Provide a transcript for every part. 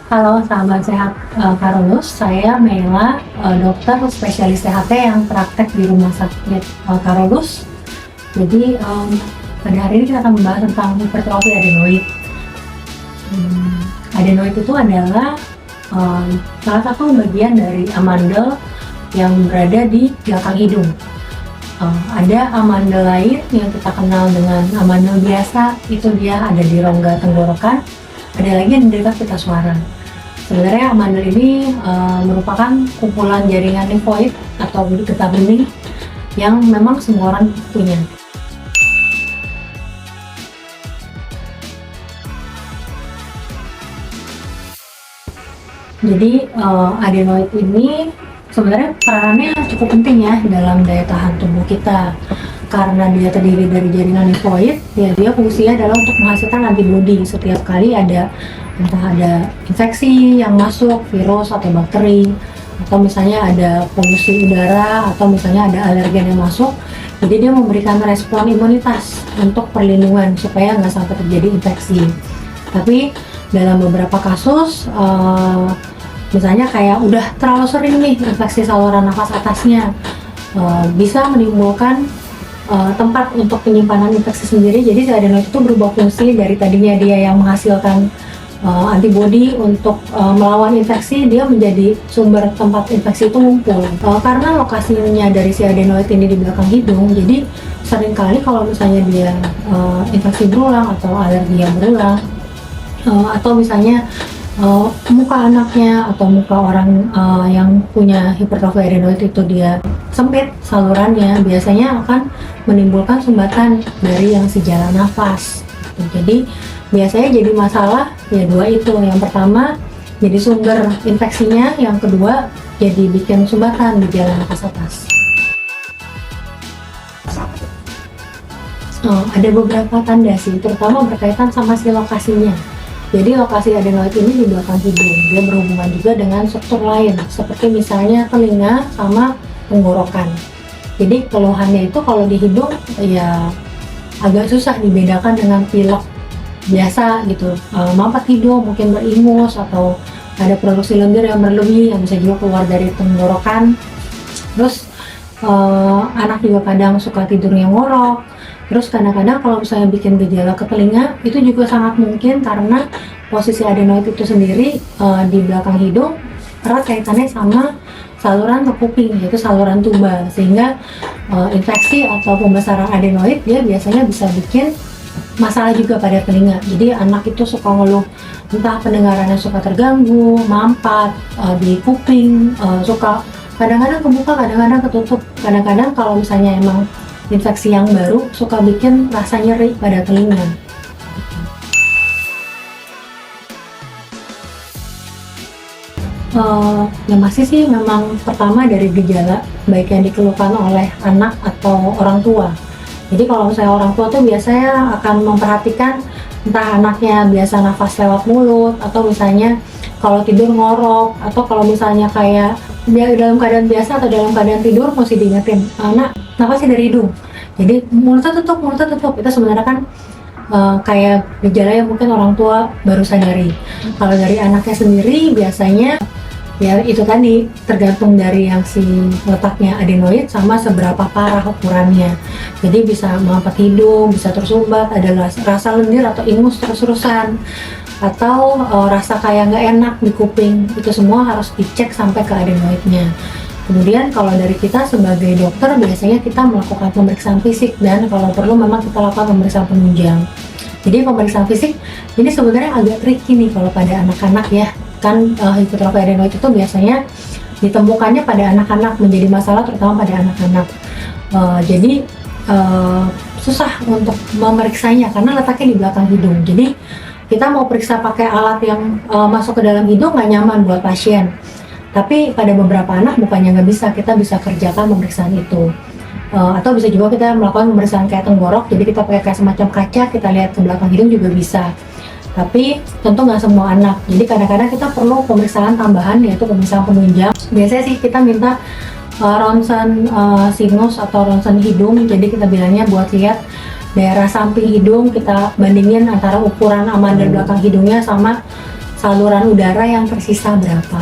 Halo, sahabat sehat Karolus. Saya Mela, dokter spesialis THT yang praktek di Rumah Sakit Karolus. Jadi pada hari ini kita akan membahas tentang hipertrofi adenoid. Adenoid itu adalah salah satu bagian dari amandel yang berada di belakang hidung. Ada amandel lain yang kita kenal dengan amandel biasa, itu dia ada di rongga tenggorokan. Ada lagi yang di dekat pita suara. Sebenarnya amandel ini merupakan kumpulan jaringan limfoid atau getah bening yang memang semua orang punya. Jadi adenoid ini sebenarnya perannya cukup penting ya dalam daya tahan tubuh kita. Karena dia terdiri dari jaringan limfoid, ya dia fungsinya adalah untuk menghasilkan antibodi setiap kali entah ada infeksi yang masuk, virus atau bakteri, atau misalnya ada polusi udara, atau misalnya ada alergen yang masuk. Jadi dia memberikan respon imunitas untuk perlindungan supaya nggak sampai terjadi infeksi. Tapi dalam beberapa kasus, misalnya kayak udah terlalu sering nih infeksi saluran nafas atasnya, bisa menimbulkan tempat untuk penyimpanan infeksi sendiri. Jadi si adenoid itu berubah fungsi dari tadinya dia yang menghasilkan antibodi untuk melawan infeksi, dia menjadi sumber tempat infeksi itu ngumpul. Karena lokasinya dari si adenoid ini di belakang hidung, jadi seringkali kalau misalnya dia infeksi berulang atau alergi yang berulang, atau misalnya muka anaknya atau muka orang yang punya hipertrofi adenoid itu dia sempit salurannya, biasanya akan menimbulkan sumbatan dari yang si jalan nafas. Jadi biasanya jadi masalah ya dua itu. Yang pertama jadi sumber infeksinya, yang kedua jadi bikin sumbatan di jalan nafas atas. Ada beberapa tanda sih, terutama berkaitan sama si lokasinya. Jadi lokasi adenoid ini di belakang hidung, dia berhubungan juga dengan struktur lain, seperti misalnya telinga sama tenggorokan. Jadi keluhannya itu kalau di hidung ya agak susah dibedakan dengan pilek biasa gitu. Mampet hidung, mungkin beringus, atau ada produksi lendir yang berlebih yang bisa juga keluar dari tenggorokan. Terus anak juga kadang suka tidurnya ngorok. Terus kadang-kadang kalau misalnya bikin gejala ke telinga, itu juga sangat mungkin karena posisi adenoid itu sendiri di belakang hidung erat kaitannya sama saluran ke kuping, yaitu saluran tuba, sehingga infeksi atau pembesaran adenoid dia biasanya bisa bikin masalah juga pada telinga. Jadi anak itu suka ngeluh, entah pendengarannya suka terganggu, mampat di kuping, suka kadang-kadang kebuka, kadang-kadang ketutup. Kadang-kadang kalau misalnya emang infeksi yang baru suka bikin rasa nyeri pada telinga. Yang pasti sih memang pertama dari gejala baik yang dikeluhkan oleh anak atau orang tua. Jadi kalau misalnya orang tua tuh biasanya akan memperhatikan entah anaknya biasa nafas lewat mulut, atau misalnya kalau tidur ngorok, atau kalau misalnya kayak dia dalam keadaan biasa atau dalam keadaan tidur mesti diingetin, anak nafasnya dari hidung. Jadi mulutnya tutup. Itu sebenarnya kan kayak gejala yang mungkin orang tua baru sadari. Kalau dari anaknya sendiri biasanya ya itu tadi tergantung dari yang si letaknya adenoid sama seberapa parah ukurannya. Jadi bisa mampet hidung, bisa tersumbat, ada rasa lendir atau ingus terus-terusan, atau rasa kayak nggak enak di kuping. Itu semua harus dicek sampai ke adenoidnya. Kemudian kalau dari kita sebagai dokter biasanya kita melakukan pemeriksaan fisik, dan kalau perlu memang kita lakukan pemeriksaan penunjang. Jadi pemeriksaan fisik ini sebenarnya agak tricky nih kalau pada anak-anak ya. Kan hipertrofi adenoid itu biasanya ditemukannya pada anak-anak, menjadi masalah terutama pada anak-anak. Jadi susah untuk memeriksanya karena letaknya di belakang hidung. Jadi kita mau periksa pakai alat yang masuk ke dalam hidung nggak nyaman buat pasien. Tapi pada beberapa anak bukannya nggak bisa, kita bisa kerjakan pemeriksaan itu. Atau bisa juga kita melakukan pemeriksaan kayak tenggorok, jadi kita pakai kayak semacam kaca, kita lihat ke belakang hidung juga bisa. Tapi tentu nggak semua anak, jadi kadang-kadang kita perlu pemeriksaan tambahan, yaitu pemeriksaan penunjang. Biasanya sih kita minta ronsen sinus atau ronsen hidung, jadi kita bilangnya buat lihat daerah samping hidung, kita bandingin antara ukuran amandel belakang hidungnya sama saluran udara yang tersisa berapa.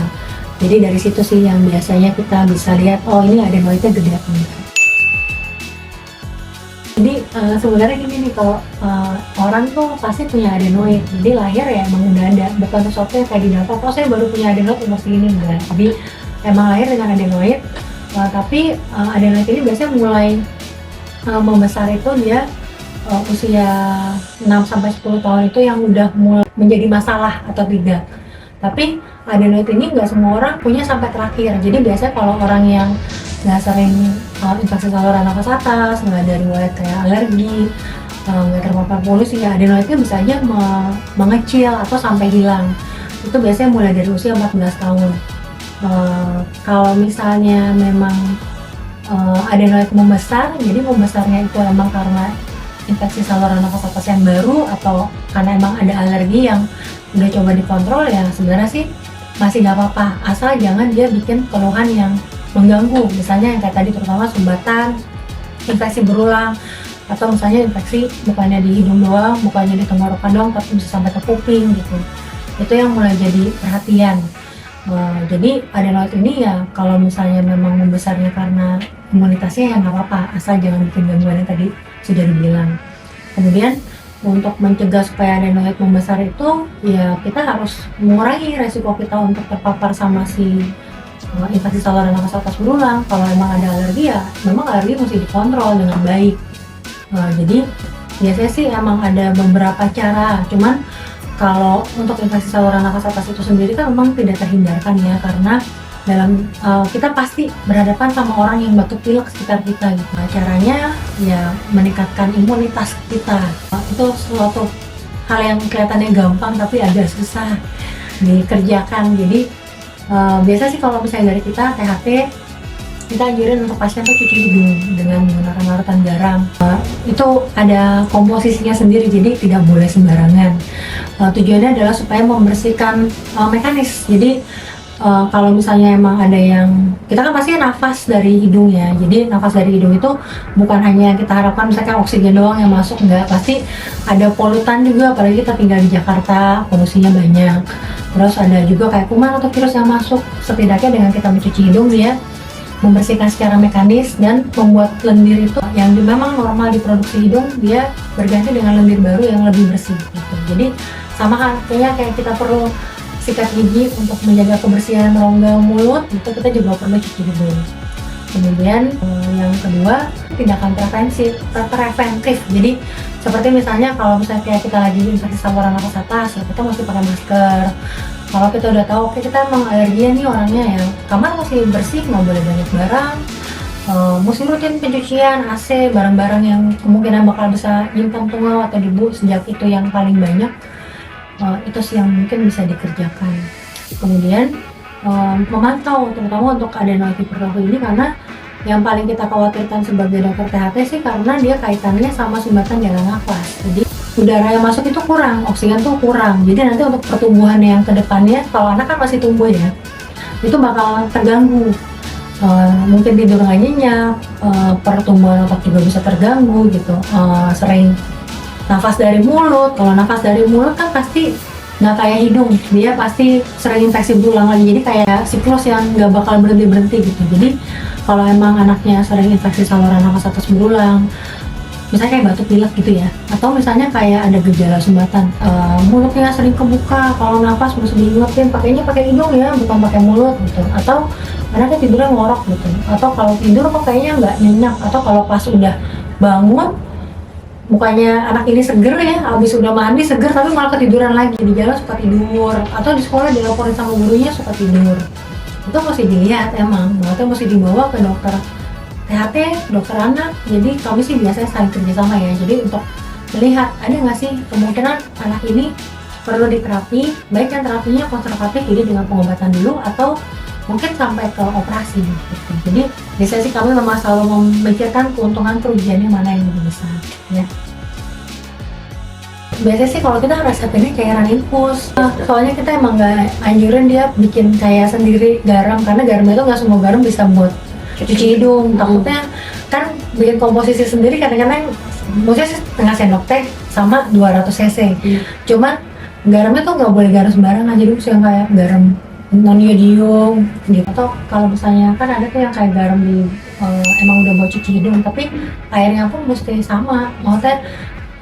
Jadi dari situ sih yang biasanya kita bisa lihat, oh ini adenoidnya gede apa enggak. Jadi sebenarnya gini nih, kalau orang tuh pasti punya adenoid, jadi lahir ya emang udah ada, bukan sesuatu yang kayak didapat, oh saya baru punya adenoid umur segini, enggak. Jadi emang lahir dengan adenoid, tapi adenoid ini biasanya mulai membesar itu dia usia 6-10 tahun itu yang udah mulai menjadi masalah atau tidak. Tapi adenoid ini nggak semua orang punya sampai terakhir. Jadi biasanya kalau orang yang nggak sering infeksi saluran nafas atas, nggak ada riwayat kayak alergi, nggak terpapar polusi, ya adenoidnya bisa aja mengecil atau sampai hilang. Itu biasanya mulai dari usia 14 tahun. Kalau misalnya memang adenoid membesar, jadi membesarnya itu emang karena infeksi saluran nafas atas yang baru atau karena emang ada alergi yang udah coba dikontrol, ya sebenarnya sih masih nggak apa-apa, asal jangan dia bikin keluhan yang mengganggu, misalnya yang kayak tadi terutama sumbatan, infeksi berulang, atau misalnya infeksi bukannya di hidung doang, bukannya di tenggorokan doang, tapi bisa sampai ke kuping gitu. Itu yang mulai jadi perhatian. Jadi adenoid ini ya kalau misalnya memang membesarnya karena imunitasnya ya nggak apa-apa, asal jangan bikin gangguan yang tadi sudah dibilang. Kemudian untuk mencegah supaya adenoid membesar itu ya kita harus mengurangi resiko kita untuk terpapar sama si infeksi saluran nafas atas berulang. Kalau memang ada alergi ya memang alergi mesti dikontrol dengan baik. Jadi biasanya sih emang ada beberapa cara, cuman kalau untuk infeksi saluran nafas atas itu sendiri kan memang tidak terhindarkan ya, karena dalam kita pasti berhadapan sama orang yang batuk pilek sekitar kita gitu. Nah, caranya ya meningkatkan imunitas kita. Itu suatu hal yang kelihatannya gampang tapi agak susah dikerjakan. Jadi biasa sih kalau misalnya dari kita THT, kita anjurin untuk pasien tuh cuci hidung dengan menggunakan larutan garam. Itu ada komposisinya sendiri, jadi tidak boleh sembarangan. Tujuannya adalah supaya membersihkan mekanis. Jadi kalau misalnya emang ada yang, kita kan pasti nafas dari hidung ya, jadi nafas dari hidung itu bukan hanya kita harapkan misalkan oksigen doang yang masuk, enggak, pasti ada polutan juga, apalagi kita tinggal di Jakarta, polusinya banyak. Terus ada juga kayak kuman atau virus yang masuk. Setidaknya dengan kita mencuci hidung dia membersihkan secara mekanis dan membuat lendir itu yang memang normal diproduksi hidung, dia berganti dengan lendir baru yang lebih bersih gitu. Jadi sama halnya kayak kita perlu sikat gigi untuk menjaga kebersihan rongga mulut, itu kita juga perlu cuci hidung. Kemudian yang kedua, tindakan preventif. Jadi seperti misalnya kalau misalnya kayak kita lagi infeksi saluran nafas atas, ya kita mesti pakai masker. Kalau kita udah tahu, oke kita emang alergian nih orangnya ya, kamar mesti bersih, nggak boleh banyak barang, mesti rutin pencucian AC, barang-barang yang kemungkinan bakal bisa nyimpan tungau atau debu sejak itu yang paling banyak. Itu sih yang mungkin bisa dikerjakan. Kemudian memantau, terutama untuk adenoid hipertrofi ini, karena yang paling kita khawatirkan sebagai dokter THT sih karena dia kaitannya sama sumbatan jalan nafas. Jadi udara yang masuk itu kurang, oksigen tuh kurang. Jadi nanti untuk pertumbuhan yang kedepannya, kalau anak kan masih tumbuh ya, itu bakal terganggu. Mungkin tidur nggak nyenyak, pertumbuhan otak juga bisa terganggu gitu. Sering nafas dari mulut. Kalau nafas dari mulut kan pasti nggak kayak hidung, dia pasti sering infeksi berulang lagi. Jadi kayak siklus yang nggak bakal berhenti gitu. Jadi kalau emang anaknya sering infeksi saluran nafas atas berulang, misalnya kayak batuk pilek gitu ya, atau misalnya kayak ada gejala sumbatan, mulutnya sering kebuka, kalau nafas harus diingetin pakainya pakai hidung ya, bukan pakai mulut gitu, atau anaknya tidurnya ngorok gitu, atau kalau tidur kok kayaknya nggak nyenyak, atau kalau pas udah bangun mukanya anak ini seger ya, habis udah mandi seger tapi malah ketiduran lagi, di jalan suka tidur, atau di sekolah dilaporin sama gurunya suka tidur. Itu mesti dilihat, emang berarti mesti dibawa ke dokter THT, dokter anak. Jadi kami sih biasanya saling kerjasama ya, jadi untuk melihat ada nggak sih kemungkinan anak ini perlu diterapi, baik yang terapinya konservatif jadi dengan pengobatan dulu, atau mungkin sampai ke operasi gitu. Jadi biasanya sih kami memang selalu memikirkan keuntungan kerugiannya mana yang lebih besar ya. Biasanya sih kalau kita resepnya cairan infus, soalnya kita emang nggak anjurin dia bikin kayak sendiri garam, karena garam itu nggak semua garam bisa buat cuci hidung. Takutnya kan bikin komposisi sendiri kadang-kadang maksudnya setengah sendok teh sama 200 cc. Cuman garamnya tuh nggak boleh garam sembarangan, jadi harus yang kayak garam non iodium gitu. Atau kalau misalnya kan ada tuh yang kayak garam di emang udah mau cuci hidung, tapi airnya pun mesti sama. Maksudnya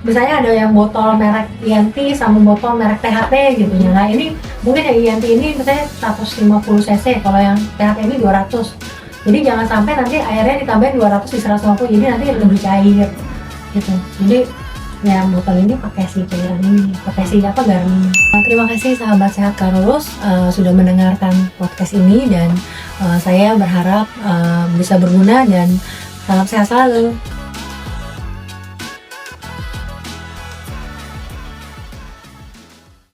misalnya ada yang botol merek Yanti sama botol merek THT gitu ya. Nah ini mungkin yang Yanti ini misalnya 150 cc, kalau yang THT ini 200. Jadi jangan sampai nanti airnya ditambahin 200 di 150, jadi nanti lebih cair gitu. Jadi ya botol ini pakai si cairan ini, pakai si apa garam ini. Nah, terima kasih sahabat sehat Karolus sudah mendengarkan podcast ini, dan saya berharap bisa berguna, dan salam sehat selalu.